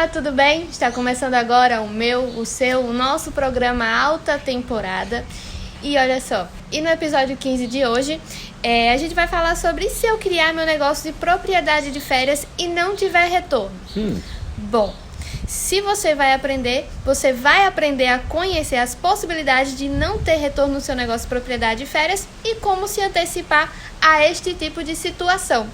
tudo bem? Está começando agora o meu, o seu, o nosso programa Alta Temporada. E olha só, e no episódio 15 de hoje, a gente vai falar sobre se eu criar meu negócio de propriedade de férias e não tiver retorno. Bom, se você vai aprender a conhecer as possibilidades de não ter retorno no seu negócio de propriedade de férias e como se antecipar a este tipo de situação.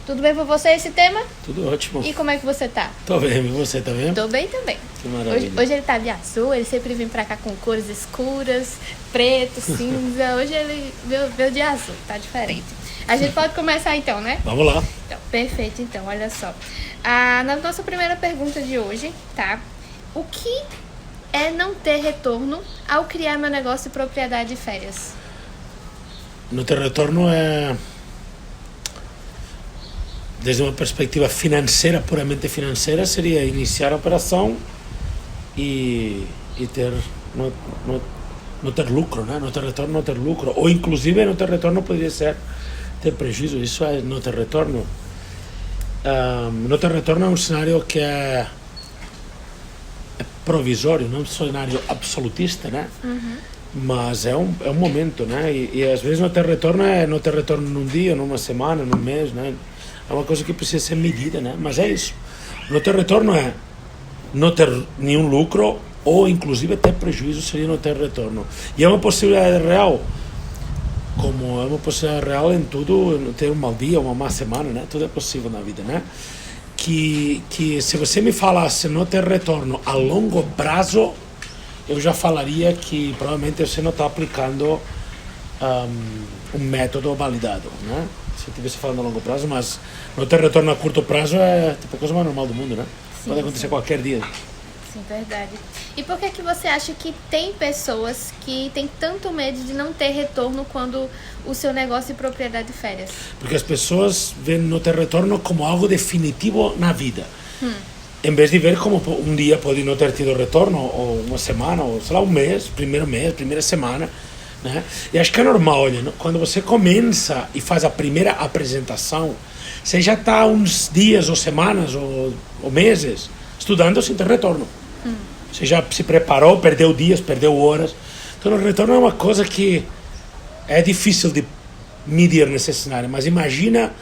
Tudo bem com você esse tema? Tudo ótimo. E como é que você tá? Tô bem, e você tá bem? Tô bem também. Que maravilha. Hoje ele tá de azul, ele sempre vem pra cá com cores escuras, preto, cinza. Hoje ele veio de azul, tá diferente. A gente pode começar então, né? Vamos lá. Então, perfeito, então, olha só. Na nossa primeira pergunta de hoje, tá? O que é não ter retorno ao criar meu negócio de propriedade de férias? Não ter retorno é... Desde uma perspectiva financeira, puramente financeira, seria iniciar a operação e ter não ter lucro, né? Não ter retorno, não ter lucro. Ou, inclusive, não ter retorno poderia ser ter prejuízo. Isso é não ter retorno. Não ter retorno é um cenário que é provisório, não é um cenário absolutista, né? Mas é um momento, né? E às vezes não ter retorno é não ter retorno num dia, numa semana, num mês, né? É uma coisa que precisa ser medida, né? Mas é isso. Não ter retorno é não ter nenhum lucro ou, inclusive, ter prejuízo seria não ter retorno. E é uma possibilidade real, como é uma possibilidade real em tudo, ter um mau dia, uma má semana, né? Tudo é possível na vida, né? Que se você me falasse não ter retorno a longo prazo, eu já falaria que provavelmente você não está aplicando um método validado, né? Se eu estivesse falando a longo prazo, mas não ter retorno a curto prazo é tipo a coisa mais normal do mundo, né? Sim, pode acontecer qualquer dia. Sim, verdade. E por que você acha que tem pessoas que têm tanto medo de não ter retorno quando o seu negócio de propriedade de férias? Porque as pessoas veem não ter retorno como algo definitivo na vida. Em vez de ver como um dia pode não ter tido retorno, ou uma semana, ou sei lá, um mês, primeira semana, né? E acho que é normal, olha, quando você começa e faz a primeira apresentação, você já está uns dias ou semanas ou meses estudando sem ter retorno. Você já se preparou, perdeu dias, perdeu horas. Então o retorno é uma coisa que é difícil de medir nesse cenário, mas imagina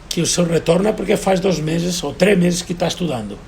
que o seu retorno é porque faz 2 meses ou 3 meses que está estudando.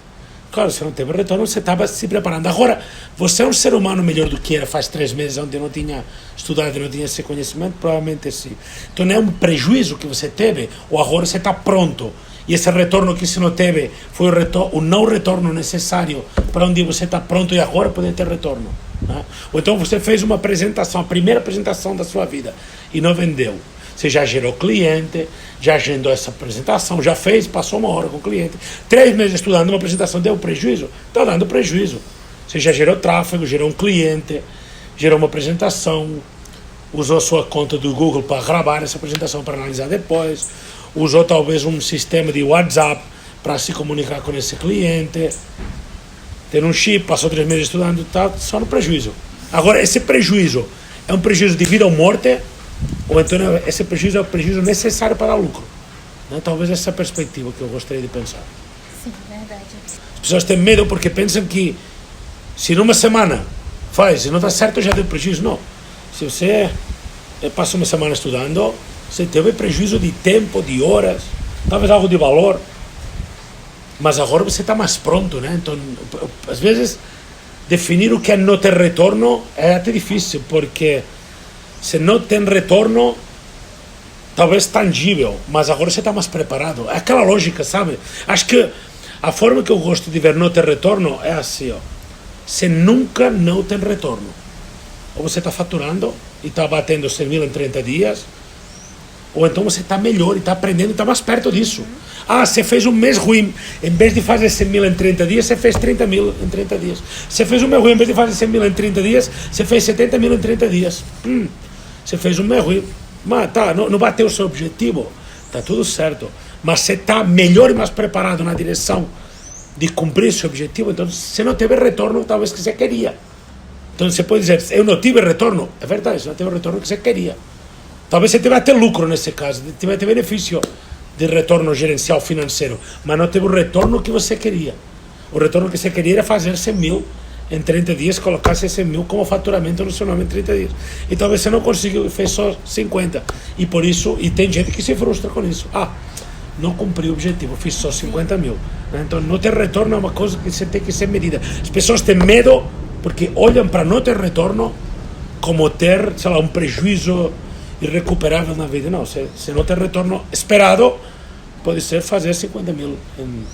Claro, se não teve retorno, você estava se preparando. Agora, você é um ser humano melhor do que era faz 3 meses, onde não tinha estudado, não tinha esse conhecimento? Provavelmente sim. Então, não é um prejuízo que você teve, ou agora você está pronto. E esse retorno que você não teve foi o não retorno necessário para onde você está pronto e agora pode ter retorno, né? Ou então você fez uma apresentação, a primeira apresentação da sua vida, e não vendeu. Você já gerou cliente, já agendou essa apresentação, já fez, passou 1 hora com o cliente. 3 meses estudando uma apresentação, deu prejuízo? Está dando prejuízo. Você já gerou tráfego, gerou um cliente, gerou uma apresentação, usou a sua conta do Google para gravar essa apresentação, para analisar depois, usou talvez um sistema de WhatsApp para se comunicar com esse cliente, tem um chip, passou 3 meses estudando, está só no prejuízo. Agora, esse prejuízo é um prejuízo de vida ou morte, ou então esse prejuízo é o prejuízo necessário para o lucro, né? Talvez essa é a perspectiva que eu gostaria de pensar. Sim, verdade. As pessoas têm medo porque pensam que se numa semana faz e não dá certo, já deu prejuízo. Não. Se você passa uma semana estudando, você teve prejuízo de tempo, de horas, talvez algo de valor, mas agora você está mais pronto, né? Então, às vezes, definir o que é não ter retorno é até difícil, porque se não tem retorno, talvez tangível, mas agora você está mais preparado. É aquela lógica, sabe? Acho que a forma que eu gosto de ver não ter retorno é assim, ó. Você nunca não tem retorno. Ou você está faturando e está batendo 100 mil em 30 dias, ou então você está melhor e está aprendendo e está mais perto disso. Você fez um mês ruim, em vez de fazer 100 mil em 30 dias, você fez 30 mil em 30 dias. Você fez um mês ruim, em vez de fazer 100 mil em 30 dias, você fez 70 mil em 30 dias. Você fez um mês ruim, mas não bateu o seu objetivo, está tudo certo. Mas você está melhor e mais preparado na direção de cumprir esse objetivo, então você não teve retorno talvez que você queria. Então você pode dizer, eu não tive retorno. É verdade, você não teve o retorno que você queria. Talvez você teve até lucro nesse caso, teve até benefício de retorno gerencial financeiro, mas não teve o retorno que você queria. O retorno que você queria era fazer 100 mil em 30 dias, colocasse 100 mil como faturamento no seu nome em 30 dias. E talvez você não conseguiu e fez só 50. E por isso, e tem gente que se frustra com isso. Não cumpri o objetivo, fiz só 50 mil. Então, não ter retorno é uma coisa que você tem que ser medida. As pessoas têm medo porque olham para não ter retorno como ter, sei lá, um prejuízo irrecuperável na vida. Não, se não ter retorno esperado, pode ser fazer 50 mil em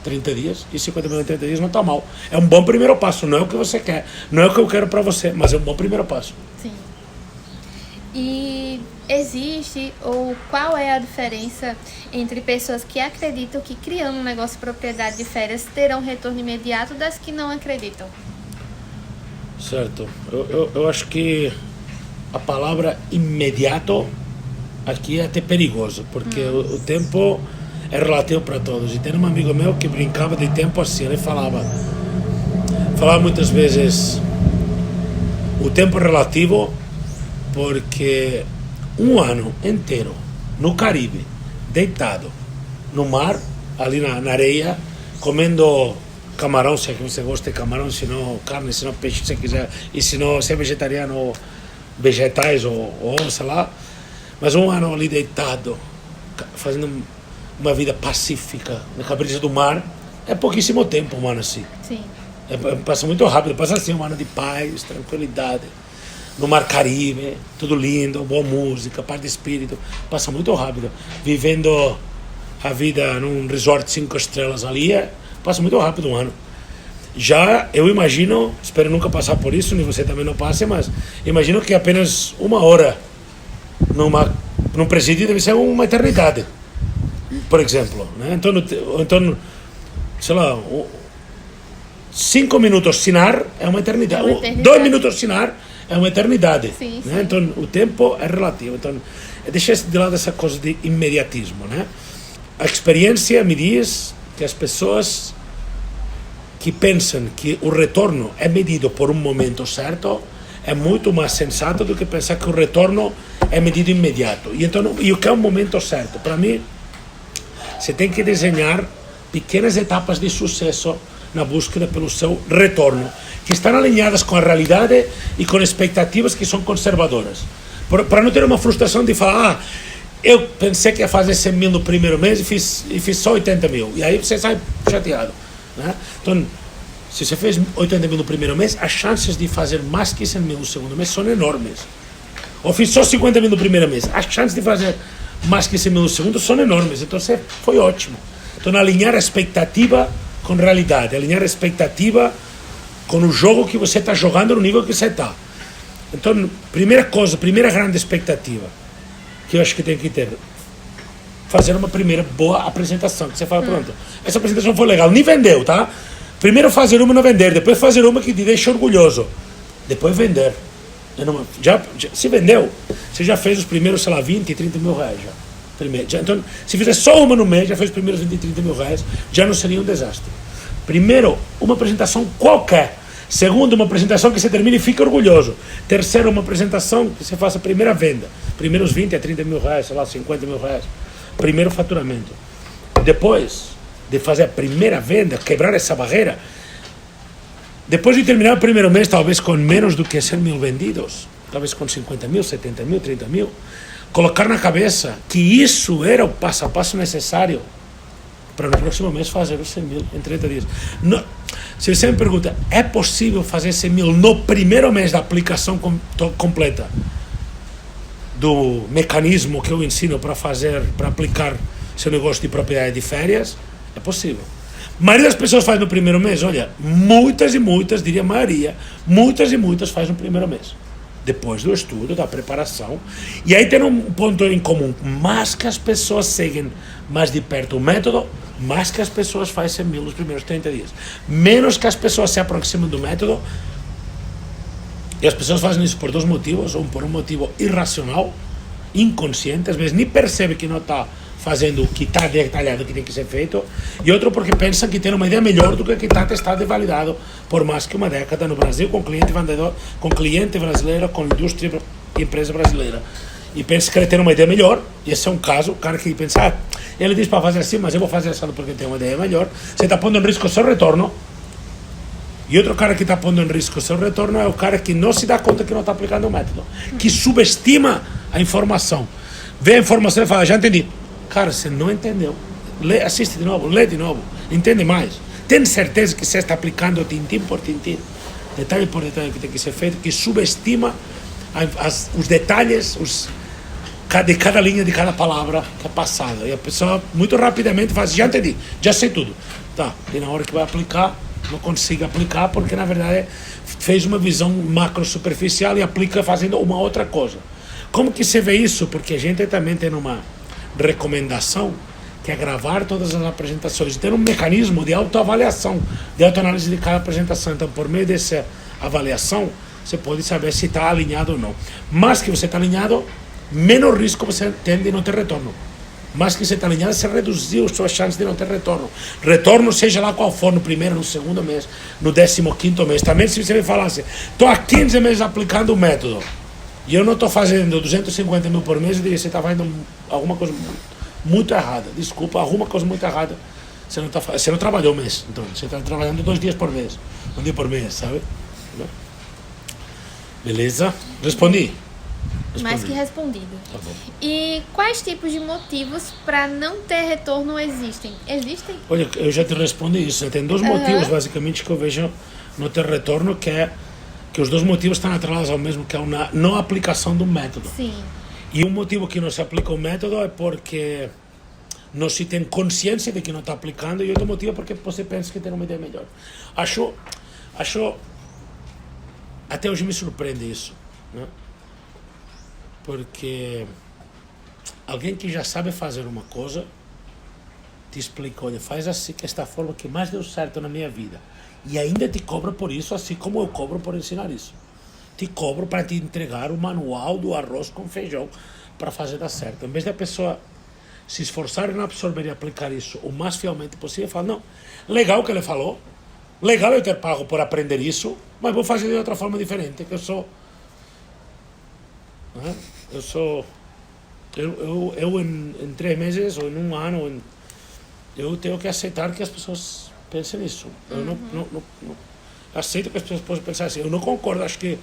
30 dias, e 50 mil em 30 dias não está mal. É um bom primeiro passo, não é o que você quer, não é o que eu quero para você, mas é um bom primeiro passo. Sim. E existe, ou qual é a diferença entre pessoas que acreditam que criando um negócio de propriedade de férias terão retorno imediato das que não acreditam? Certo. Eu acho que a palavra imediato aqui é até perigoso, porque o tempo é relativo para todos. E tem um amigo meu que brincava de tempo assim, ele falava muitas vezes o tempo é relativo porque um ano inteiro no Caribe, deitado no mar, ali na areia, comendo camarão, se é que você gosta de camarão, se não carne, se não peixe, se você quiser, e se não, se é vegetariano, vegetais ou sei lá, mas um ano ali deitado, fazendo uma vida pacífica na cabeça do mar, é pouquíssimo tempo, mano, assim. Sim. Passa muito rápido, passa assim um ano de paz, tranquilidade, no mar Caribe, tudo lindo, boa música, paz de espírito, passa muito rápido. Vivendo a vida num resort 5 estrelas ali, passa muito rápido um ano. Já eu imagino, espero nunca passar por isso, nem você também não passe, mas imagino que apenas uma hora num presídio deve ser uma eternidade, por exemplo, né? Então, sei lá, 5 minutos sem ar é uma eternidade, 2 minutos sem ar é uma eternidade, sim, né? Sim. Então o tempo é relativo. Então deixa de lado essa coisa de imediatismo, né? A experiência me diz que as pessoas que pensam que o retorno é medido por um momento certo é muito mais sensato do que pensar que o retorno é medido imediato. E o que é um momento certo? Para mim, você tem que desenhar pequenas etapas de sucesso na busca pelo seu retorno, que estão alinhadas com a realidade e com expectativas que são conservadoras. Para não ter uma frustração de falar, eu pensei que ia fazer 100 mil no primeiro mês e fiz só 80 mil. E aí você sai chateado, né? Então, se você fez 80 mil no primeiro mês, as chances de fazer mais que 100 mil no segundo mês são enormes. Ou fiz só 50 mil no primeiro mês, as chances de fazer mais que 100 mil no segundo são enormes. Então, você foi ótimo. Então, alinhar a expectativa com realidade, alinhar a expectativa com o jogo que você está jogando no nível que você está. Então, primeira grande expectativa que eu acho que tem que ter, fazer uma primeira boa apresentação, que você fala, pronto, essa apresentação foi legal, nem vendeu, tá? Primeiro fazer uma e não vender, depois fazer uma que te deixa orgulhoso, depois vender. Já se vendeu, você já fez os primeiros, sei lá, 20, 30 mil reais já. Então, se fizer só uma no mês, já fez os primeiros 20, 30 mil reais, já não seria um desastre. Primeiro, uma apresentação qualquer. Segundo, uma apresentação que você termine e fique orgulhoso. Terceiro, uma apresentação que você faça a primeira venda. Primeiros 20 a 30 mil reais, sei lá, 50 mil reais. Primeiro faturamento. Depois de fazer a primeira venda, quebrar essa barreira, depois de terminar o primeiro mês, talvez com menos do que 100 mil vendidos, talvez com 50 mil, 70 mil, 30 mil, colocar na cabeça que isso era o passo a passo necessário para no próximo mês fazer os 100 mil em 30 dias. Não, se você me pergunta, é possível fazer 100 mil no primeiro mês da aplicação completa do mecanismo que eu ensino para aplicar seu negócio de propriedade de férias? É possível. A maioria das pessoas faz no primeiro mês. Olha, muitas e muitas, diria a maioria, muitas e muitas faz no primeiro mês, depois do estudo, da preparação. E aí tem um ponto em comum: mais que as pessoas seguem mais de perto o método, mais que as pessoas fazem 100 mil nos primeiros 30 dias. Menos que as pessoas se aproximam do método, e as pessoas fazem isso por dois motivos: ou por um motivo irracional, inconsciente, às vezes nem percebe que não está fazendo o que está detalhado que tem que ser feito, e outro porque pensam que tem uma ideia melhor do que está testado e validado por mais que uma década no Brasil, com cliente vendedor, com cliente brasileiro, com indústria e empresa brasileira. e pensa que ele tem uma ideia melhor, e esse é um caso, o cara que pensa, ele diz para fazer assim, mas eu vou fazer assim porque tem uma ideia melhor, você está pondo em risco o seu retorno. E outro cara que está pondo em risco o seu retorno é o cara que não se dá conta que não está aplicando o método, que subestima a informação. Vê a informação e fala, já entendi. Cara, você não entendeu. Assiste de novo, lê de novo, entende mais. Tem certeza que você está aplicando tintim por tintim, detalhe por detalhe que tem que ser feito, que subestima os detalhes de cada linha, de cada palavra que é passada. E a pessoa muito rapidamente faz, já entendi, já sei tudo. Tá, e na hora que vai aplicar, não consigo aplicar porque na verdade fez uma visão macro superficial e aplica fazendo uma outra coisa. Como que se vê isso? Porque a gente também tem uma recomendação que é gravar todas as apresentações e ter um mecanismo de autoavaliação, de autoanálise de cada apresentação. Então, por meio dessa avaliação, você pode saber se está alinhado ou não. Mais que você está alinhado, menos risco você tem de não ter retorno. Mais que você está alinhado, você reduziu as suas chances de não ter retorno. Retorno, seja lá qual for, no primeiro, no segundo mês, no 15º mês. Também se você me falasse, estou há 15 meses aplicando o método e eu não estou fazendo 250 mil por mês, eu diria, você está fazendo alguma coisa muito errada. Desculpa, alguma coisa muito errada. Você não trabalhou o mês, então você está trabalhando 2 dias por mês, um dia por mês, sabe? Beleza? Respondi? Mais que respondido. Tá bom. E quais tipos de motivos para não ter retorno existem? Existem? Olha, eu já te respondi isso. Tem 2 motivos, basicamente, que eu vejo não ter retorno, que os 2 motivos estão atrelados ao mesmo, que é a não aplicação do método. Sim. E um motivo que não se aplica o método é porque não se tem consciência de que não está aplicando, e outro motivo é porque você pensa que tem uma ideia melhor. Acho até hoje me surpreende isso, né? Porque alguém que já sabe fazer uma coisa te explica, olha, faz assim, que esta forma que mais deu certo na minha vida, e ainda te cobra por isso, assim como eu cobro por ensinar isso. Te cobro para te entregar o manual do arroz com feijão para fazer dar certo. Em vez da pessoa se esforçar em absorver e aplicar isso o mais fielmente possível, fala, não, legal o que ele falou, legal eu ter pago por aprender isso, mas vou fazer de outra forma diferente, que eu sou... Né? Eu em 3 meses ou em 1 ano, eu tenho que aceitar que as pessoas pensem nisso. Eu não aceito que as pessoas possam pensar assim. Eu não concordo, acho que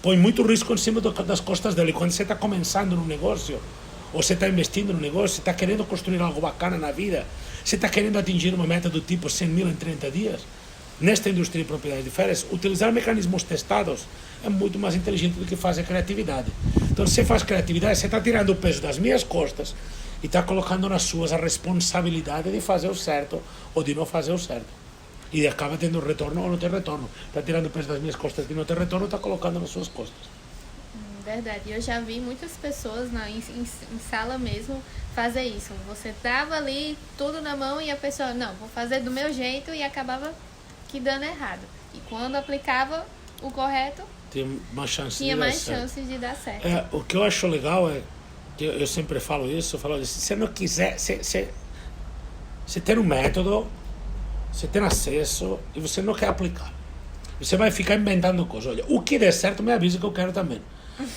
põe muito risco em cima das costas dele. Quando você está começando num negócio, ou você está investindo no negócio, você está querendo construir algo bacana na vida, você está querendo atingir uma meta do tipo 100 mil em 30 dias, nesta indústria de propriedade de férias, utilizar mecanismos testados é muito mais inteligente do que fazer criatividade. Então, se você faz criatividade, você está tirando o peso das minhas costas e está colocando nas suas a responsabilidade de fazer o certo ou de não fazer o certo. E acaba tendo retorno ou não ter retorno. Está tirando o peso das minhas costas de não ter retorno, está colocando nas suas costas. Verdade. Eu já vi muitas pessoas em sala mesmo fazer isso. Você tava ali tudo na mão e a pessoa, não, vou fazer do meu jeito, e acabava que dando errado. E quando aplicava o correto, tinha mais chances de dar certo. O que eu acho legal é que eu sempre falo isso, eu falo, se você não quiser, você tem um método, você tem acesso e você não quer aplicar, você vai ficar inventando coisas. Olha, o que der certo me avisa que eu quero também.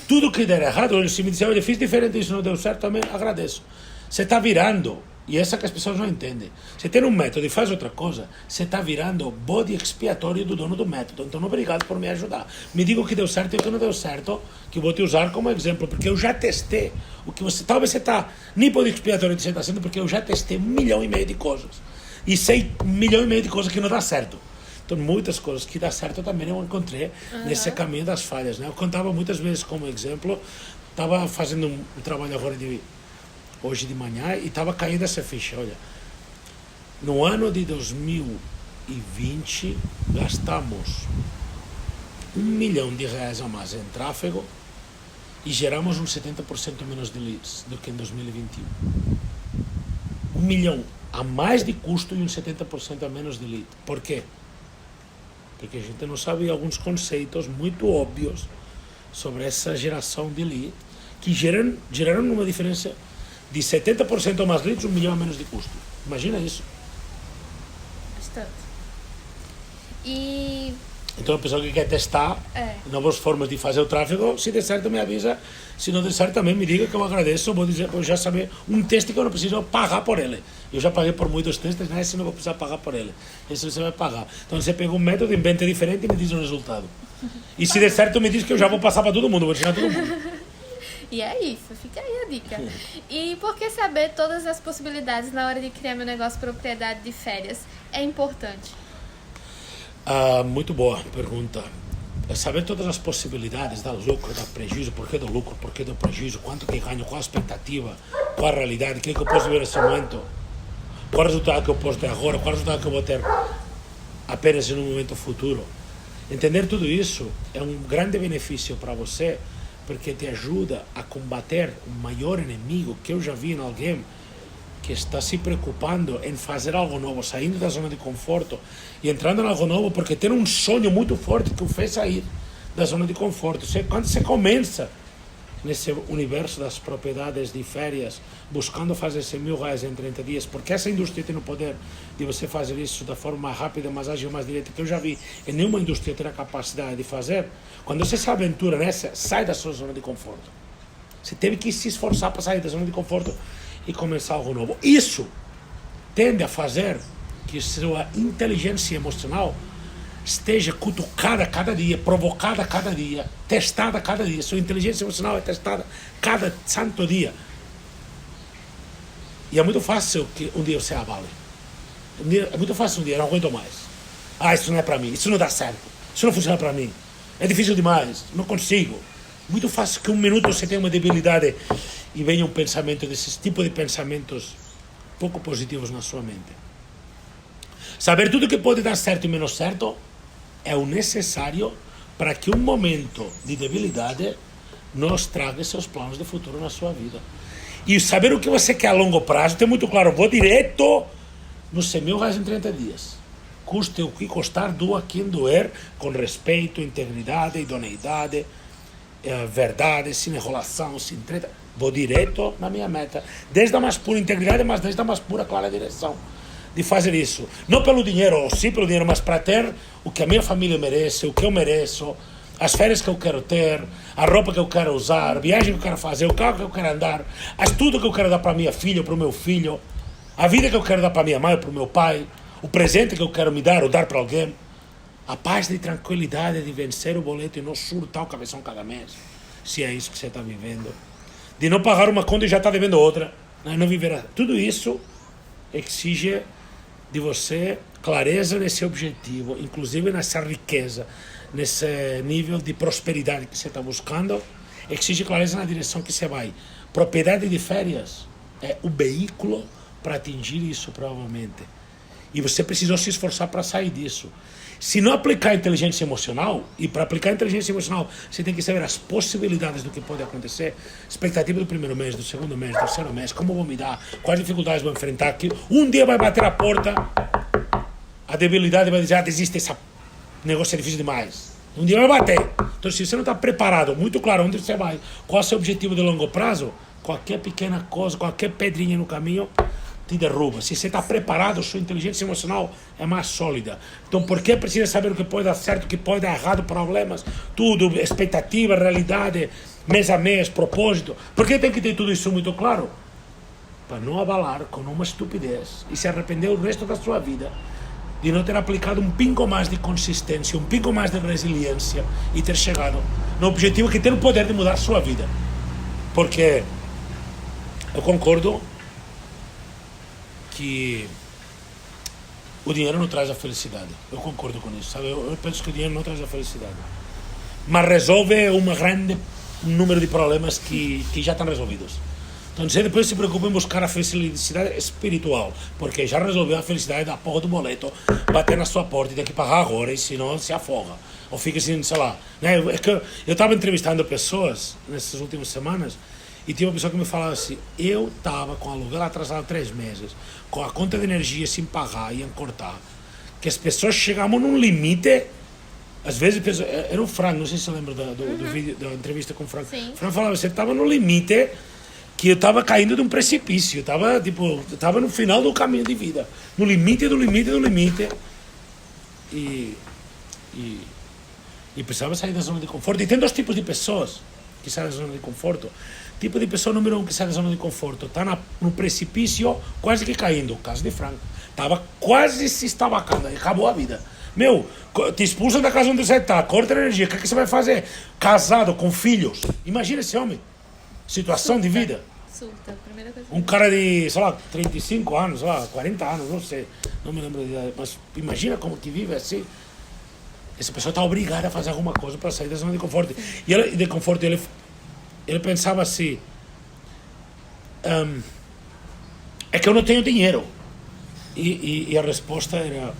Tudo que der errado, se me disser, olha, fiz diferente, isso não deu certo, também agradeço. Você está virando, e essa que as pessoas não entendem, você tem um método e faz outra coisa, você está virando bode expiatório do dono do método. Então, obrigado por me ajudar. Me diga o que deu certo e o que não deu certo, que eu vou te usar como exemplo, porque eu já testei o que você... Talvez você está nem bode expiatório que você está sendo, porque eu já testei 1,5 milhão de coisas. E sei 1,5 milhão de coisas que não dá certo. Então, muitas coisas que dá certo também eu encontrei nesse caminho das falhas, né? Eu contava muitas vezes como exemplo, estava fazendo um trabalho agora hoje de manhã e estava caindo essa ficha. Olha, no ano de 2020 gastamos R$1 milhão a mais em tráfego e geramos uns 70% menos de leads do que em 2021. 1 milhão a mais de custo e uns 70% a menos de lead. Por quê? Porque a gente não sabe alguns conceitos muito óbvios sobre essa geração de lead que geraram uma diferença de 70% a mais leads, 1 milhão a menos de custo. Imagina isso. Bastante. E Então a pessoa que quer testar novas formas de fazer o tráfego, se der certo me avisa, se não der certo também me diga que eu agradeço, vou já saber um teste que eu não preciso pagar por ele. Eu já paguei por muitos testes, né? Esse não vou precisar pagar por ele, esse você vai pagar. Então você pega um método, inventa diferente e me diz o resultado. E se der certo me diz que eu já vou passar para todo mundo, vou ensinar todo mundo. E é isso, fica aí a dica. E por que saber todas as possibilidades na hora de criar meu negócio propriedade de férias é importante? Muito boa pergunta. Saber todas as possibilidades, dar lucro, dar prejuízo, por que do lucro, por que do prejuízo, quanto que ganho, qual a expectativa, qual a realidade, o que eu posso ver nesse momento, qual o resultado que eu posso ter agora, qual o resultado que eu vou ter apenas em um momento futuro. Entender tudo isso é um grande benefício para você, porque te ajuda a combater o maior inimigo que eu já vi em alguém que está se preocupando em fazer algo novo, saindo da zona de conforto e entrando em algo novo, porque tem um sonho muito forte que o fez sair da zona de conforto. Quando você começa nesse universo das propriedades de férias, buscando fazer R$100.000 em 30 dias, porque essa indústria tem o poder de você fazer isso da forma mais rápida, mais ágil, mais direta, que eu já vi em nenhuma indústria ter a capacidade de fazer. Quando você se aventura nessa, sai da sua zona de conforto. Você teve que se esforçar para sair da zona de conforto e começar algo novo. Isso tende a fazer que sua inteligência emocional esteja cutucada cada dia, provocada cada dia, testada cada dia. Sua inteligência emocional é testada cada santo dia. E é muito fácil que um dia você abale. É muito fácil um dia, não aguento mais. Isso não é para mim, isso não dá certo, isso não funciona para mim. É difícil demais, não consigo. Muito fácil que um minuto você tenha uma debilidade e venha um pensamento desses tipos de pensamentos pouco positivos na sua mente. Saber tudo que pode dar certo e menos certo é o necessário para que um momento de debilidade nos traga seus planos de futuro na sua vida. E saber o que você quer a longo prazo, ter muito claro, vou direto nos R$100.000 em 30 dias. Custe o que custar, doa quem doer, com respeito, integridade, idoneidade, verdade, sem enrolação, sem treta. Vou direto na minha meta. Desde a mais pura integridade, mas desde a mais pura clara direção de fazer isso. Não pelo dinheiro, ou sim pelo dinheiro, mas para ter o que a minha família merece, o que eu mereço, as férias que eu quero ter, a roupa que eu quero usar, a viagem que eu quero fazer, o carro que eu quero andar, tudo que eu quero dar para minha filha, para o meu filho, a vida que eu quero dar para minha mãe, para o meu pai, o presente que eu quero me dar ou dar para alguém. A paz e tranquilidade de vencer o boleto e não surtar o cabeção cada mês, se é isso que você está vivendo. De não pagar uma conta e já está devendo outra. Não viver. Tudo isso exige de você clareza nesse objetivo, inclusive nessa riqueza, nesse nível de prosperidade que você está buscando. Exige clareza na direção que você vai. Propriedade de férias é o veículo para atingir isso, provavelmente. E você precisou se esforçar para sair disso. Se não aplicar inteligência emocional, e para aplicar inteligência emocional, você tem que saber as possibilidades do que pode acontecer, expectativa do primeiro mês, do segundo mês, do terceiro mês, como vou me dar, quais dificuldades vou enfrentar, que um dia vai bater a porta, a debilidade vai dizer, desiste, esse negócio é difícil demais. Um dia vai bater. Então, se você não está preparado, muito claro onde você vai, qual é o seu objetivo de longo prazo, qualquer pequena coisa, qualquer pedrinha no caminho, te derruba. Se você está preparado, sua inteligência emocional é mais sólida. Então, por que precisa saber o que pode dar certo, o que pode dar errado, problemas, tudo, expectativa, realidade, mês a mês, propósito? Por que tem que ter tudo isso muito claro? Para não abalar com uma estupidez e se arrepender o resto da sua vida de não ter aplicado um pingo mais de consistência, um pingo mais de resiliência e ter chegado no objetivo que tem o poder de mudar a sua vida. Porque eu concordo que o dinheiro não traz a felicidade. Eu concordo com isso, sabe? Eu penso que o dinheiro não traz a felicidade. Mas resolve um grande número de problemas que já estão resolvidos. Então você depois se preocupa em buscar a felicidade espiritual, porque já resolveu a felicidade da porra do boleto, bater na sua porta e tem que pagar agora, e senão se afoga. Ou fica assim, sei lá. Né? É que eu estava entrevistando pessoas nessas últimas semanas, e tinha uma pessoa que me falava assim, eu estava com o aluguel atrasado 3 meses, com a conta de energia sem pagar, iam cortar, que as pessoas chegavam num limite, às vezes, era o Frank, não sei se você lembra do vídeo, da entrevista com o Frank. Sim. O Frank falava, você estava no limite, que eu estava caindo de um precipício, eu estava no final do caminho de vida, no limite do limite do limite, e E precisava sair da zona de conforto. E tem dois tipos de pessoas que saem da zona de conforto. Tipo de pessoa número um que sai da zona de conforto, está no precipício, quase que caindo, o caso de Franco. Estava quase se estabacando, acabou a vida. Meu, te expulsam da casa onde você está, corta a energia, o que você vai fazer? Casado, com filhos. Imagina esse homem. Situação de vida. Surta, primeira coisa. Um cara de, sei lá, 35 anos, sei lá, 40 anos, não sei, não me lembro de idade, mas imagina como que vive assim. Essa pessoa está obrigada a fazer alguma coisa para sair da zona de conforto. E ele, de conforto, ele pensava assim, é que eu não tenho dinheiro. E a resposta era,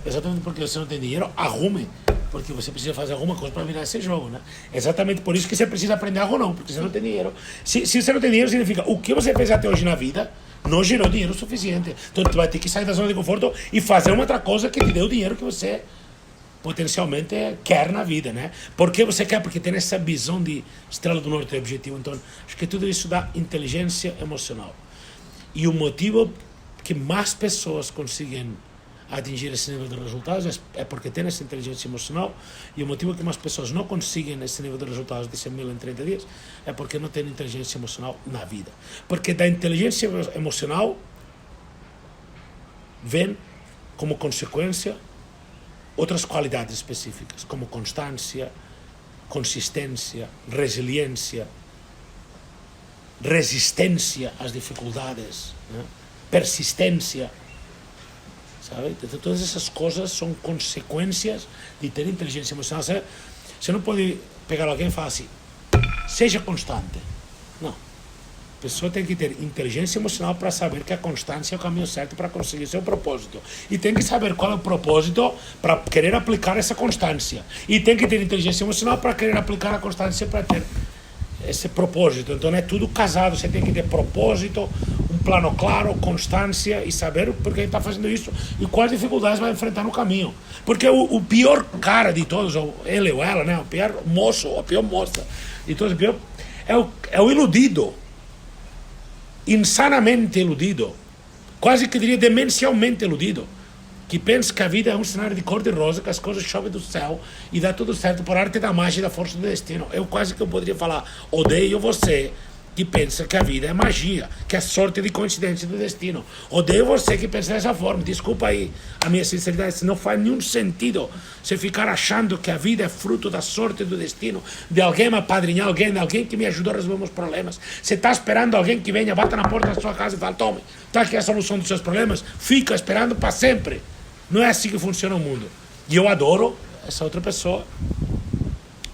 exatamente porque você não tem dinheiro, arrume, porque você precisa fazer alguma coisa para virar esse jogo, né? Exatamente por isso que você precisa aprender algo não, porque você não tem dinheiro. Se você não tem dinheiro, significa o que você fez até hoje na vida não gerou dinheiro suficiente. Então você vai ter que sair da zona de conforto e fazer uma outra coisa que te dê o dinheiro que você potencialmente quer na vida, né? Por que você quer? Porque tem essa visão de estrela do norte e objetivo. Então, acho que tudo isso dá inteligência emocional. E o motivo que mais pessoas conseguem atingir esse nível de resultados é porque tem essa inteligência emocional, e o motivo que mais pessoas não conseguem esse nível de resultados de 100 mil em 30 dias é porque não têm inteligência emocional na vida. Porque da inteligência emocional vem como consequência outras qualidades específicas, como constância, consistência, resiliência, resistência às dificuldades, né? Persistência, sabe? Então, todas essas coisas são consequências de ter inteligência emocional. Você não pode pegar alguém e falar assim, seja constante. Não. A pessoa tem que ter inteligência emocional para saber que a constância é o caminho certo para conseguir seu propósito. E tem que saber qual é o propósito para querer aplicar essa constância. E tem que ter inteligência emocional para querer aplicar a constância para ter esse propósito. Então é tudo casado. Você tem que ter propósito, um plano claro, constância e saber por que está fazendo isso e quais dificuldades vai enfrentar no caminho. Porque o pior cara de todos, ou ele ou ela, né? O pior moço ou a pior moça de todos, é o iludido. Insanamente iludido, quase que diria demencialmente iludido, que pensa que a vida é um cenário de cor-de-rosa, que as coisas chovem do céu e dá tudo certo por arte da magia e da força do destino. Eu quase que eu poderia falar, odeio você que pensa que a vida é magia, que é sorte de coincidência do destino. Odeio você que pensa dessa forma. Desculpa aí a minha sinceridade, não faz nenhum sentido você ficar achando que a vida é fruto da sorte do destino, de alguém me apadrinhar, alguém que me ajudou a resolver meus problemas. Você está esperando alguém que venha, bata na porta da sua casa e fala, tome, está aqui a solução dos seus problemas, fica esperando para sempre. Não é assim que funciona o mundo. E eu adoro essa outra pessoa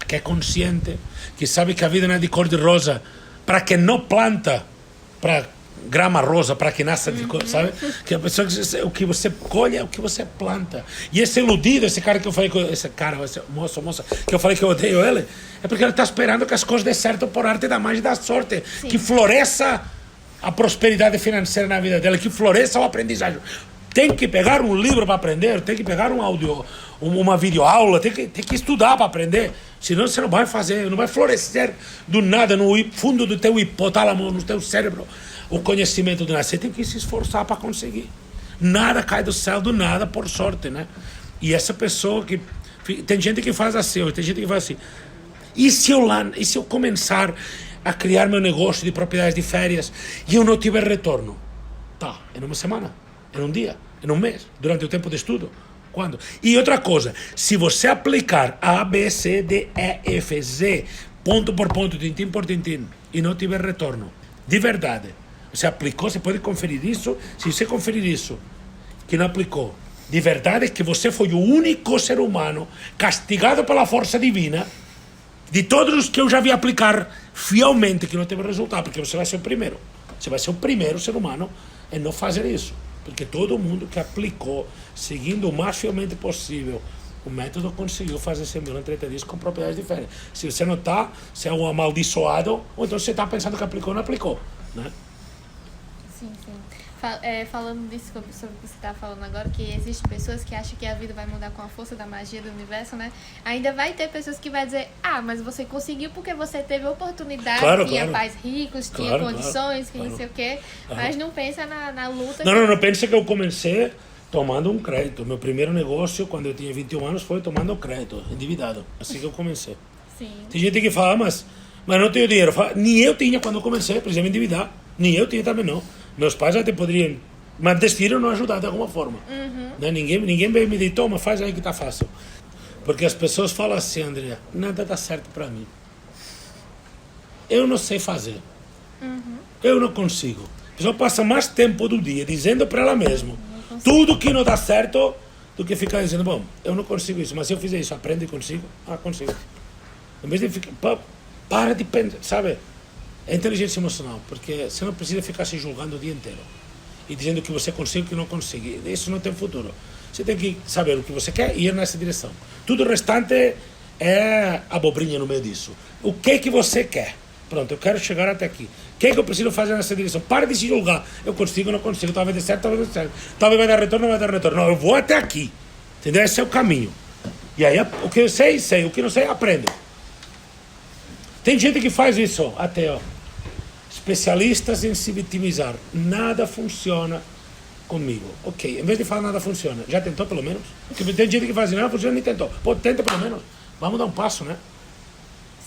que é consciente, que sabe que a vida não é de cor-de-rosa, para quem não planta para grama rosa, para que nasça de cor, sabe? Que a pessoa, o que você colhe é o que você planta. E esse iludido, esse cara que eu falei, esse moça, que eu falei que eu odeio ele, é porque ele está esperando que as coisas dê certo por arte da magia e da sorte. Sim. Que floresça a prosperidade financeira na vida dele, que floresça o aprendizagem. Tem que pegar um livro para aprender, tem que pegar um áudio, uma videoaula, tem que estudar para aprender. Senão você não vai fazer, não vai florescer do nada no fundo do teu hipotálamo, no teu cérebro, o conhecimento do nada. Você tem que se esforçar para conseguir. Nada cai do céu do nada por sorte, né? E essa pessoa que... Tem gente que faz assim, tem gente que faz assim. E se eu começar a criar meu negócio de propriedades de férias e eu não tiver retorno? Tá, em uma semana, em um dia, em um mês, durante o tempo de estudo. Quando? E outra coisa, se você aplicar A, B, C, D, E, F, Z, ponto por ponto, tintim por tintim, e não tiver retorno, de verdade, você aplicou, você pode conferir isso, se você conferir isso, que não aplicou, de verdade que você foi o único ser humano castigado pela força divina, de todos os que eu já vi aplicar fielmente, que não teve resultado, porque você vai ser o primeiro. Você vai ser o primeiro ser humano em não fazer isso. Porque todo mundo que aplicou, seguindo o mais fielmente possível, o método conseguiu fazer 100 mil em 30 dias com propriedades diferentes. Se você não está, você é um amaldiçoado, ou então você está pensando que aplicou ou não aplicou, né? Sim. Falando disso, sobre o que você está falando agora, que existem pessoas que acham que a vida vai mudar com a força da magia do universo, né? Ainda vai ter pessoas que vai dizer, mas você conseguiu porque você teve oportunidade, tinha pais ricos, tinha condições, que não sei o quê, mas não pensa na luta. Não pensa que eu comecei Tomando um crédito. Meu primeiro negócio, quando eu tinha 21 anos, foi tomando crédito, endividado. Assim que eu comecei. Sim. Tem gente que fala, mas não tenho dinheiro. Nem eu tinha quando eu comecei, precisava me endividar. Nem eu tinha também, não. Meus pais até poderiam, mas decidiram não ajudar de alguma forma. Né? Ninguém veio me dizer, toma, faz aí que tá fácil. Porque as pessoas falam assim, André, nada dá certo para mim. Eu não sei fazer. Eu não consigo. A pessoa passa mais tempo do dia dizendo para ela mesma tudo que não dá certo do que ficar dizendo, bom, eu não consigo isso, mas se eu fizer isso, aprendo e consigo? Ah, consigo. Em vez de ficar, para de pensar, sabe? É inteligência emocional, porque você não precisa ficar se julgando o dia inteiro e dizendo que você consegue e que não consegue. Isso não tem futuro. Você tem que saber o que você quer e ir nessa direção. Tudo o restante é abobrinha no meio disso. O que você quer? Pronto, eu quero chegar até aqui. O que eu preciso fazer nessa direção? Para de se julgar. Eu consigo, não consigo. Talvez dê certo, talvez dê certo. Talvez vai dar retorno, não vai dar retorno. Não, eu vou até aqui. Entendeu? Esse é o caminho. E aí, o que eu sei, sei. O que não sei, aprendo. Tem gente que faz isso, até, ó. Especialistas em se vitimizar. Nada funciona comigo. Ok, em vez de falar nada funciona, já tentou pelo menos? Porque tem gente que faz assim, nada funciona, nem tentou. Pô, tenta pelo menos. Vamos dar um passo, né?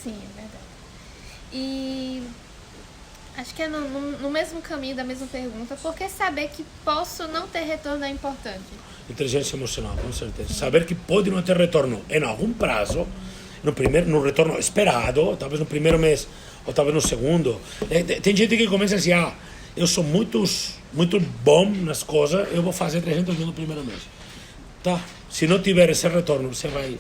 Sim, é verdade. E acho que é no mesmo caminho da mesma pergunta, por que saber que posso não ter retorno é importante? Inteligência emocional, com certeza. Sim. Saber que pode não ter retorno em algum prazo, no retorno esperado, talvez no primeiro mês, ou talvez no segundo. Tem gente que começa assim, eu sou muito bom nas coisas, eu vou fazer 300 mil no primeiro mês. Tá, se não tiver esse retorno, você vai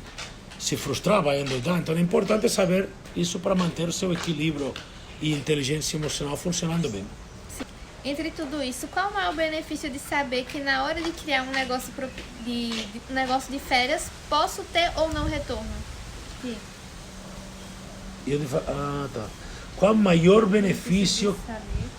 se frustrar, vai endoidar. Então é importante saber isso para manter o seu equilíbrio e inteligência emocional funcionando bem. Sim. Entre tudo isso, qual é o maior benefício de saber que na hora de criar um negócio de férias, posso ter ou não retorno? Sim. Tá. Qual o maior benefício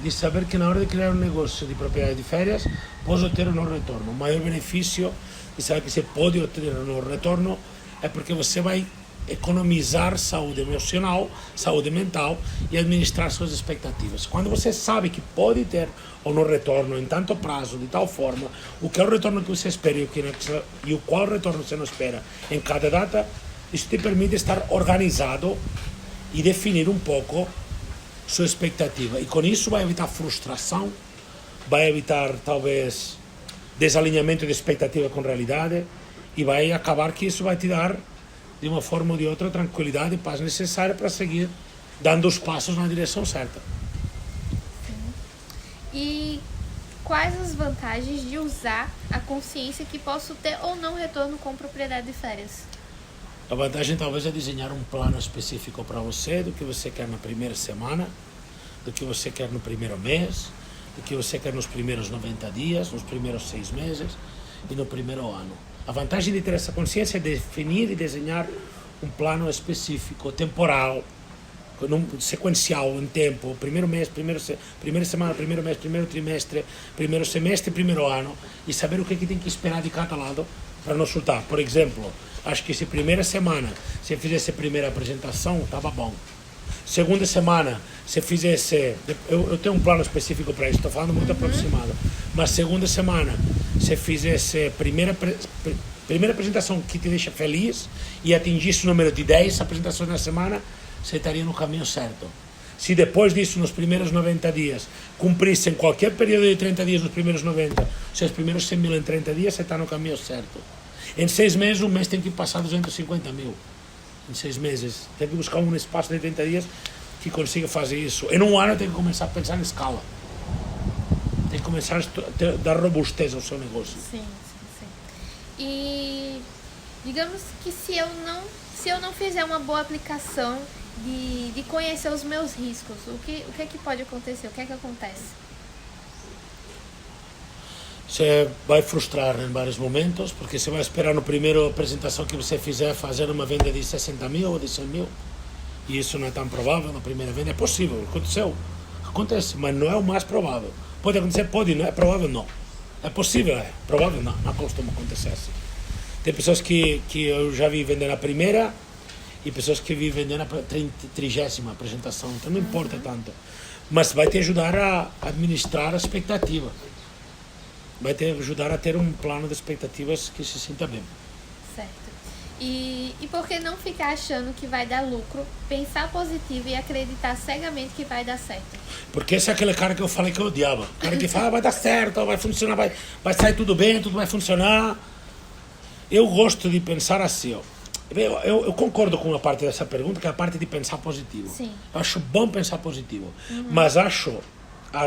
de saber que na hora de criar um negócio de propriedade de férias, posso ter ou não retorno? O maior benefício de saber que você pode ter ou não retorno é porque você vai economizar saúde emocional, saúde mental e administrar suas expectativas. Quando você sabe que pode ter ou não retorno em tanto prazo, de tal forma, o que é o retorno que você espera e o qual retorno você não espera em cada data, isso te permite estar organizado e definir um pouco sua expectativa. E com isso vai evitar frustração, vai evitar talvez desalinhamento de expectativa com realidade e vai acabar que isso vai te dar de uma forma ou de outra tranquilidade e paz necessária para seguir dando os passos na direção certa. Sim. E quais as vantagens de usar a consciência que posso ter ou não retorno com propriedade de férias? A vantagem talvez é desenhar um plano específico para você, do que você quer na primeira semana, do que você quer no primeiro mês, do que você quer nos primeiros 90 dias, nos primeiros 6 meses e no primeiro ano. A vantagem de ter essa consciência é definir e desenhar um plano específico, temporal, sequencial em tempo, primeiro mês, primeira semana, primeiro mês, primeiro trimestre, primeiro semestre, primeiro ano, e saber o que tem que esperar de cada lado para não surtar. Por exemplo, acho que se primeira semana você fizesse a primeira apresentação, estava bom. Segunda semana, se fizesse... Eu tenho um plano específico para isso, estou falando muito aproximado. Mas segunda semana, se fizesse primeira apresentação que te deixa feliz e atingisse o número de 10 apresentações na semana, você estaria no caminho certo. Se depois disso, nos primeiros 90 dias, cumprisse em qualquer período de 30 dias, nos primeiros 90, seus primeiros 100 mil em 30 dias, você está no caminho certo. Em 6 meses, um mês tem que passar 250 mil. Em 6 meses. Tem que buscar um espaço de 30 dias que consiga fazer isso. Em um ano, tem que começar a pensar em escala. Tem que começar a dar robustez ao seu negócio. Sim. E digamos que se eu não fizer uma boa aplicação de conhecer os meus riscos, o que é que pode acontecer? O que é que acontece? Você vai frustrar em vários momentos, porque você vai esperar na primeira apresentação que você fizer fazer uma venda de 60 mil ou de 100 mil, e isso não é tão provável na primeira venda. É possível, acontece, mas não é o mais provável. Pode acontecer, pode, não é provável, não. É possível, é provável, não costuma acontecer assim. Tem pessoas que eu já vi vender na primeira e pessoas que vi vender na 30ª apresentação, então não importa tanto. Mas vai te ajudar a administrar a expectativa. vai te ajudar a ter um plano de expectativas que se sinta bem. Certo. E por que não ficar achando que vai dar lucro, pensar positivo e acreditar cegamente que vai dar certo? Porque esse é aquele cara que eu falei que eu odiava. O cara que fala, vai dar certo, vai funcionar, vai sair tudo bem, tudo vai funcionar. Eu gosto de pensar assim, ó. Eu concordo com uma parte dessa pergunta, que é a parte de pensar positivo. Sim. Eu acho bom pensar positivo, mas acho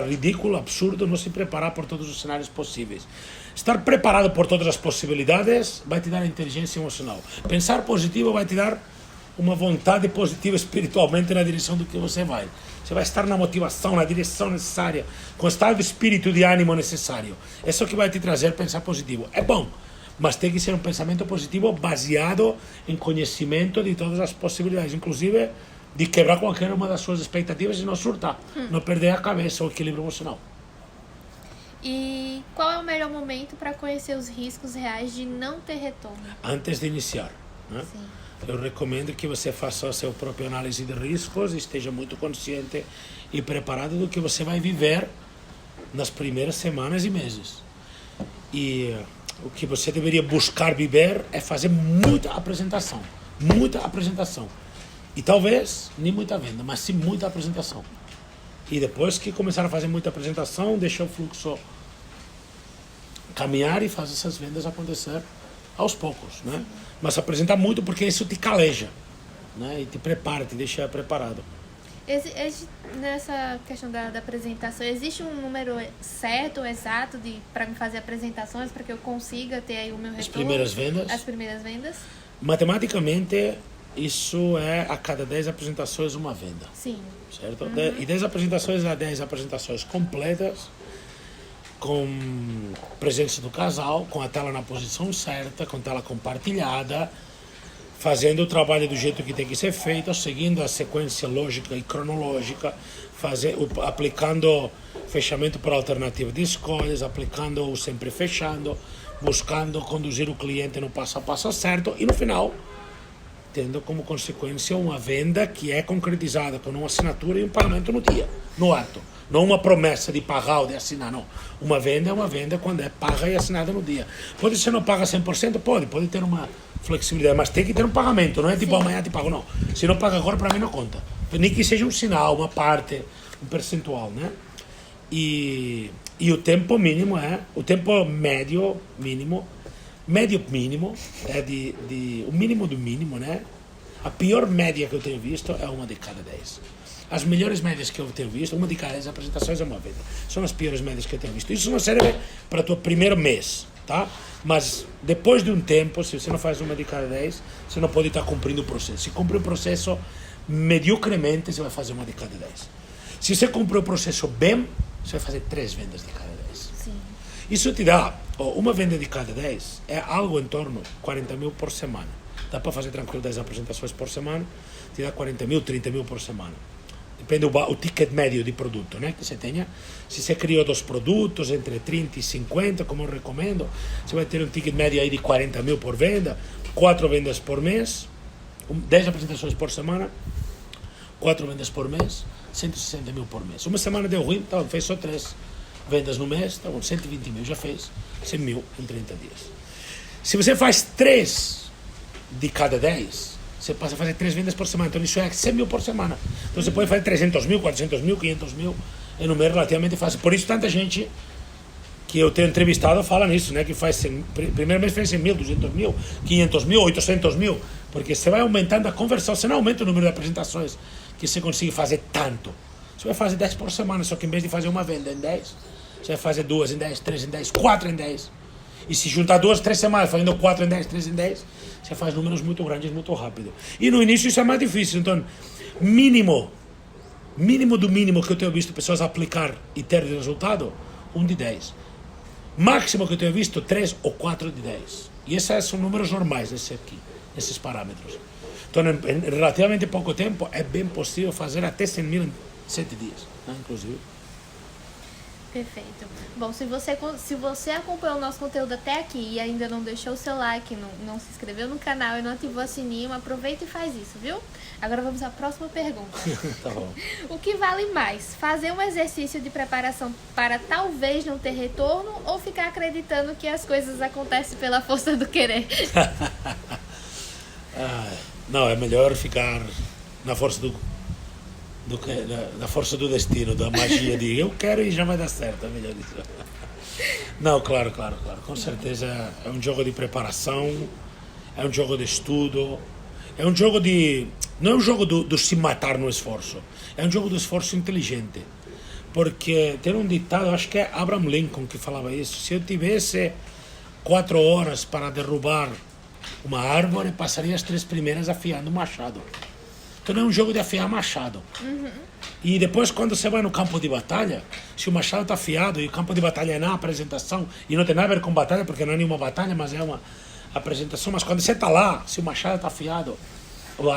ridículo, absurdo não se preparar por todos os cenários possíveis. Estar preparado por todas as possibilidades vai te dar inteligência emocional. Pensar positivo vai te dar uma vontade positiva espiritualmente na direção do que você vai. Você vai estar na motivação, na direção necessária, com o estado de espírito e de ânimo necessário. Isso é o que vai te trazer pensar positivo. É bom, mas tem que ser um pensamento positivo baseado em conhecimento de todas as possibilidades, inclusive de quebrar qualquer uma das suas expectativas e não surtar, não perder a cabeça, o equilíbrio emocional. E qual é o melhor momento para conhecer os riscos reais de não ter retorno? Antes de iniciar, né? Sim. Eu recomendo que você faça a sua própria análise de riscos e esteja muito consciente e preparado do que você vai viver nas primeiras semanas e meses. E o que você deveria buscar viver é fazer muita apresentação. E talvez nem muita venda, mas sim muita apresentação. E depois que começar a fazer muita apresentação, deixa o fluxo caminhar e faz essas vendas acontecer aos poucos, né? Mas apresentar muito porque isso te caleja, né? E te prepara, te deixa preparado. Nessa questão da apresentação, existe um número certo, exato, para me fazer apresentações, para que eu consiga ter aí o meu retorno? As primeiras vendas? Matematicamente, isso é a cada 10 apresentações uma venda. Sim. Certo? E 10 apresentações a 10 apresentações completas, com presença do casal, com a tela na posição certa, com a tela compartilhada, fazendo o trabalho do jeito que tem que ser feito, seguindo a sequência lógica e cronológica, aplicando fechamento por alternativa de escolhas, aplicando o sempre fechando, buscando conduzir o cliente no passo a passo certo e no final tendo como consequência uma venda que é concretizada com uma assinatura e um pagamento no dia, no ato. Não uma promessa de pagar ou de assinar, não. Uma venda é uma venda quando é paga e assinada no dia. Pode ser não paga 100%? Pode ter uma flexibilidade, mas tem que ter um pagamento, não é tipo amanhã te pago, não. Se não paga agora, para mim não conta. Nem que seja um sinal, uma parte, um percentual, né? E o tempo mínimo o tempo médio mínimo é o mínimo do mínimo, né? A pior média que eu tenho visto é uma de cada 10. As melhores médias que eu tenho visto, uma de cada 10 apresentações é uma venda. São as piores médias que eu tenho visto. Isso não serve para o teu primeiro mês, tá? Mas depois de um tempo, se você não faz uma de cada 10, você não pode estar cumprindo o processo. Se cumprir o processo mediocremente, você vai fazer uma de cada 10. Se você cumprir o processo bem, você vai fazer 3 vendas de cada 10. Sim. Isso te dá, uma venda de cada 10 é algo em torno de 40 mil por semana. Dá para fazer tranquilo 10 apresentações por semana, te dá 40 mil, 30 mil por semana. Depende do ticket médio de produto, né, que você tenha. Se você criou 2 produtos, entre 30 e 50, como eu recomendo, você vai ter um ticket médio aí de 40 mil por venda, 4 vendas por mês, 10 apresentações por semana, 4 vendas por mês, 160 mil por mês. Uma semana deu ruim, então fez só 3 vendas no mês, tá bom, 120 mil, já fez 100 mil em 30 dias. Se você faz 3 de cada 10, você passa a fazer 3 vendas por semana, então isso é 100 mil por semana. Então você pode fazer 300 mil, 400 mil, 500 mil, em um mês relativamente fácil. Por isso tanta gente que eu tenho entrevistado fala nisso, né, que faz 100, primeiro mês faz 100 mil, 200 mil, 500 mil, 800 mil, porque você vai aumentando a conversão, você não aumenta o número de apresentações que você consiga fazer tanto. Você vai fazer 10 por semana, só que em vez de fazer uma venda em 10, você vai fazer 2 em 10, 3 em 10, 4 em 10. E se juntar 2, 3 semanas, fazendo 4 em 10, 3 em 10, você faz números muito grandes, muito rápido. E no início isso é mais difícil, então, mínimo do mínimo que eu tenho visto pessoas aplicar e ter de resultado, 1 de 10. Máximo que eu tenho visto, 3 ou 4 de 10. E esses são números normais, esses parâmetros. Então, em relativamente pouco tempo, é bem possível fazer até 100 mil em 7 dias, né, inclusive. Perfeito. Bom, se você acompanhou o nosso conteúdo até aqui e ainda não deixou o seu like, não se inscreveu no canal e não ativou o sininho, aproveita e faz isso, viu? Agora vamos à próxima pergunta. Tá bom. O que vale mais? Fazer um exercício de preparação para talvez não ter retorno ou ficar acreditando que as coisas acontecem pela força do querer? Não, é melhor ficar na força da força do destino, da magia de eu quero e já vai dar certo, é melhor isso. Não, claro, com certeza é um jogo de preparação, é um jogo de estudo, é um jogo de... Não é um jogo do se matar no esforço, é um jogo do esforço inteligente, porque tem um ditado, acho que é Abraham Lincoln que falava isso: se eu tivesse 4 horas para derrubar uma árvore, passaria as 3 primeiras afiando o machado. Então é um jogo de afiar machado. E depois, quando você vai no campo de batalha, se o machado está afiado e o campo de batalha é na apresentação, e não tem nada a ver com batalha, porque não é nenhuma batalha, mas é uma apresentação, mas quando você está lá, se o machado está afiado, a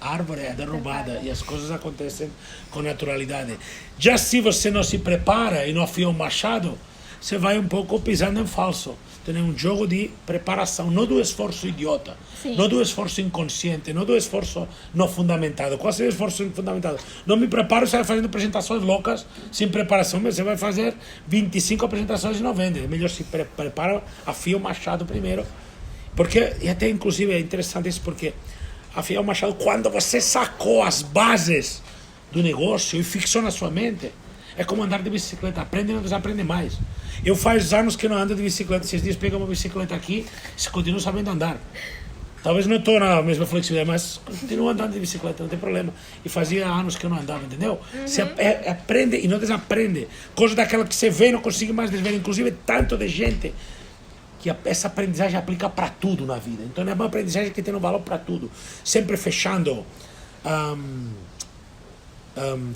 árvore é derrubada e as coisas acontecem com naturalidade. Já se você não se prepara e não afia o machado, você vai um pouco pisando em falso. Então é um jogo de preparação, não do esforço idiota, Sim. não do esforço inconsciente, não do esforço não fundamentado. Qual seria o esforço fundamentado? Não me preparo, você vai fazendo apresentações loucas, sem preparação, mas você vai fazer 25 apresentações e não vende. É melhor se prepara, afia o machado primeiro. Porque, e até inclusive é interessante isso, porque afiar o machado, quando você sacou as bases do negócio e fixou na sua mente, é como andar de bicicleta, aprende e não desaprende mais. Eu faz anos que não ando de bicicleta, esses dias pego uma bicicleta aqui e continuo sabendo andar. Talvez não estou na mesma flexibilidade, mas continuo andando de bicicleta, não tem problema. E fazia anos que eu não andava, entendeu? Você aprende e não desaprende. Coisa daquela que você vê e não consegue mais desver. Inclusive, tanto de gente que essa aprendizagem aplica para tudo na vida. Então é uma aprendizagem que tem um valor para tudo. Sempre fechando...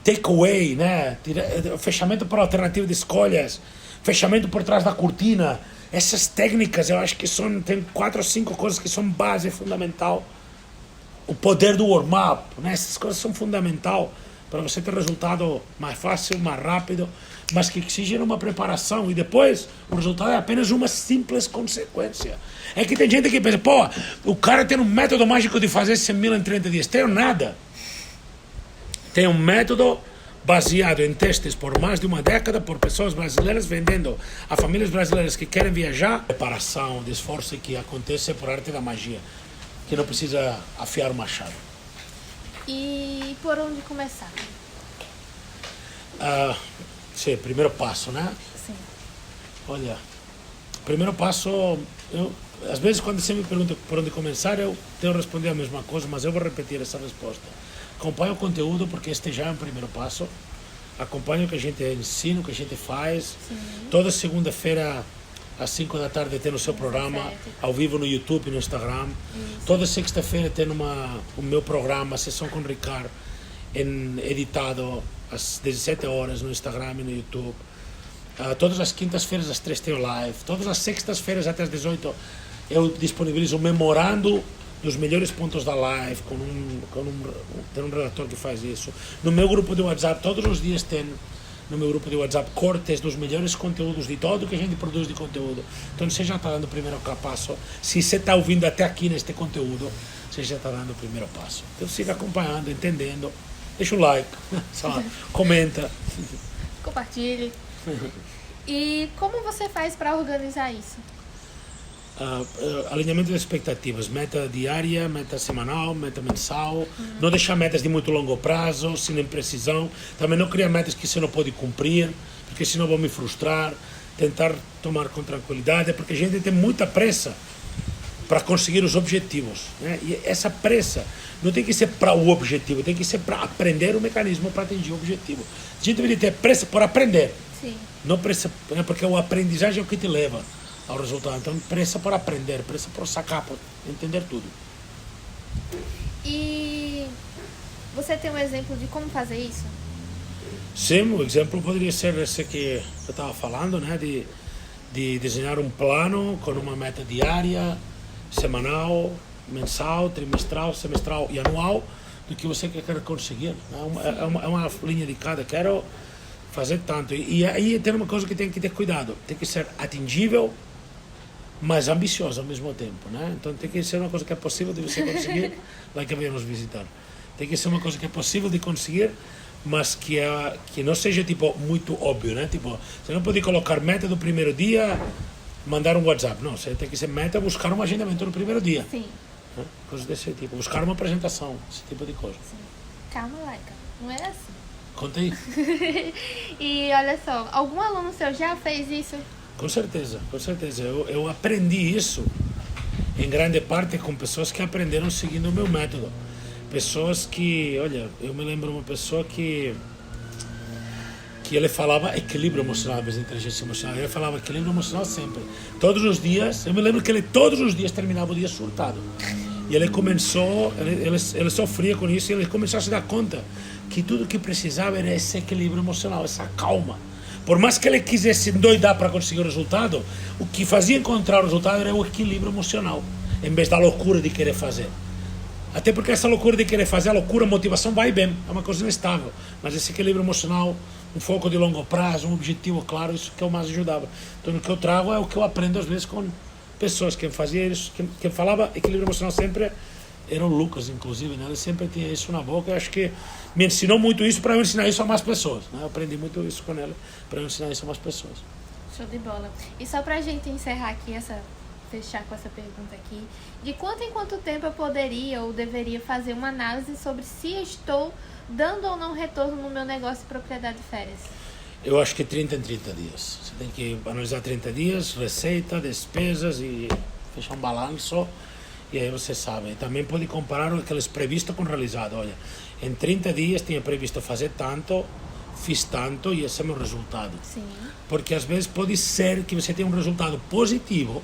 takeaway, né? Fechamento por alternativa de escolhas, fechamento por trás da cortina. Essas técnicas, eu acho que tem 4 ou 5 coisas que são base fundamental. O poder do warm-up, né? Essas coisas são fundamental para você ter resultado mais fácil, mais rápido, mas que exigem uma preparação e depois o resultado é apenas uma simples consequência. É que tem gente que pensa, pô, o cara tem um método mágico de fazer 100 mil em 30 dias. Tem nada. Tem um método baseado em testes por mais de uma década por pessoas brasileiras vendendo a famílias brasileiras que querem viajar. Preparação, de esforço que acontece por arte da magia, que não precisa afiar o machado. E por onde começar? Sim, primeiro passo, né? Sim. Olha, primeiro passo, às vezes quando você me pergunta por onde começar, eu tenho que responder a mesma coisa, mas eu vou repetir essa resposta. Acompanhe o conteúdo, porque este já é um primeiro passo. Acompanhe o que a gente ensina, o que a gente faz. Sim. Toda segunda-feira, às 5 da tarde, tem o seu programa, ao vivo no YouTube e no Instagram. Isso. Toda sexta-feira tem o meu programa, Sessão com o Ricardo, editado às 17 horas no Instagram e no YouTube. Todas as quintas-feiras, às 3 tem o live. Todas as sextas-feiras, até às 18, eu disponibilizo um memorando dos melhores pontos da live, tem um redator que faz isso. No meu grupo de WhatsApp, todos os dias tem no meu grupo de WhatsApp cortes dos melhores conteúdos, de tudo que a gente produz de conteúdo. Então você já está dando o primeiro passo. Se você está ouvindo até aqui neste conteúdo, você já está dando o primeiro passo. Então siga acompanhando, entendendo. Deixa o like, comenta. Compartilhe. E como você faz para organizar isso? Alinhamento de expectativas, meta diária, meta semanal, meta mensal, não deixar metas de muito longo prazo, sem imprecisão, também não criar metas que você não pode cumprir, porque senão vão me frustrar, tentar tomar com tranquilidade, porque a gente tem muita pressa para conseguir os objetivos, né? E essa pressa não tem que ser para o objetivo, tem que ser para aprender o mecanismo para atingir o objetivo. A gente deve ter pressa por aprender. Sim. Não pressa, porque a aprendizagem é o que te leva ao resultado. Então, pressa por aprender, pressa por sacar, por entender tudo. E você tem um exemplo de como fazer isso? Sim, o exemplo poderia ser esse que eu estava falando, né? De desenhar um plano com uma meta diária, semanal, mensal, trimestral, semestral e anual do que você quer conseguir. É uma linha de cada. Quero fazer tanto. E aí tem uma coisa que tem que ter cuidado. Tem que ser atingível, mas ambicioso ao mesmo tempo, né? Então tem que ser uma coisa que é possível de você conseguir, lá que venha nos visitar. Tem que ser uma coisa que é possível de conseguir, mas que não seja tipo muito óbvio, né? Tipo, você não pode colocar meta do primeiro dia, mandar um WhatsApp. Não, você tem que ser meta buscar um agendamento no primeiro dia. Sim. Né? Coisas desse tipo. Buscar uma apresentação, esse tipo de coisa. Sim. Calma, Laika. Não é assim. Conta aí. E olha só, algum aluno seu já fez isso? Com certeza, com certeza. Eu aprendi isso em grande parte com pessoas que aprenderam seguindo o meu método. Pessoas que, olha, eu me lembro uma pessoa que ele falava equilíbrio emocional, em vez de inteligência emocional. Ele falava equilíbrio emocional sempre. Todos os dias, eu me lembro que ele todos os dias terminava o dia surtado. E ele começou, ele sofria com isso e ele começou a se dar conta que tudo que precisava era esse equilíbrio emocional, essa calma. Por mais que ele quisesse endoidar para conseguir o resultado, o que fazia encontrar o resultado era o equilíbrio emocional, em vez da loucura de querer fazer. Até porque essa loucura de querer fazer, a loucura, a motivação vai bem, é uma coisa inestável. Mas esse equilíbrio emocional, um foco de longo prazo, um objetivo claro, isso que eu mais ajudava. Então o que eu trago é o que eu aprendo às vezes com pessoas. Quem fazia isso, quem falava equilíbrio emocional sempre era o Lucas, inclusive, né? Ele sempre tinha isso na boca. Eu acho que me ensinou muito isso para eu ensinar isso a mais pessoas, né? Eu aprendi muito isso com ele para eu ensinar isso a mais pessoas. Show de bola. E só pra gente encerrar aqui fechar com essa pergunta aqui, de quanto em quanto tempo eu poderia ou deveria fazer uma análise sobre se estou dando ou não retorno no meu negócio de propriedade de férias? Eu acho que 30 em 30 dias. Você tem que analisar 30 dias, receita, despesas e fechar um balanço. E aí você sabe. Também pode comparar aqueles previsto com realizado. Olha, em 30 dias tinha previsto fazer tanto, fiz tanto e esse é o meu resultado. Sim. Porque às vezes pode ser que você tenha um resultado positivo,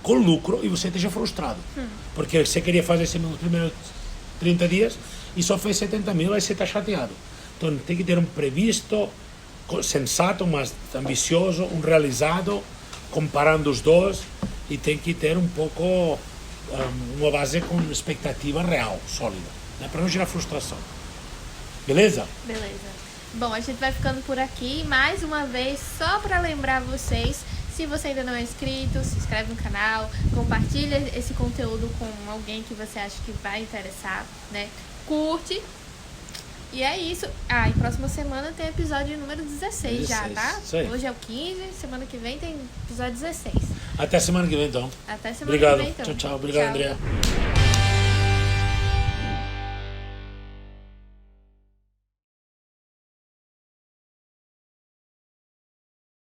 com lucro, e você esteja frustrado. Porque você queria fazer isso nos primeiros 30 dias e só fez 70 mil, aí você está chateado. Então tem que ter um previsto, sensato, mas ambicioso, um realizado, comparando os dois, e tem que ter um pouco uma base com expectativa real, sólida, né? Para não gerar frustração. Beleza? Beleza. Bom, a gente vai ficando por aqui. Mais uma vez, só para lembrar vocês, se você ainda não é inscrito, se inscreve no canal, compartilha esse conteúdo com alguém que você acha que vai interessar, né? Curte. E é isso. Ah, e próxima semana tem episódio número 16 já, tá? Hoje é o 15, semana que vem tem episódio 16. Até semana que vem, então. Até semana Obrigado. que vem, então. Tchau, tchau. Obrigado, Andrea.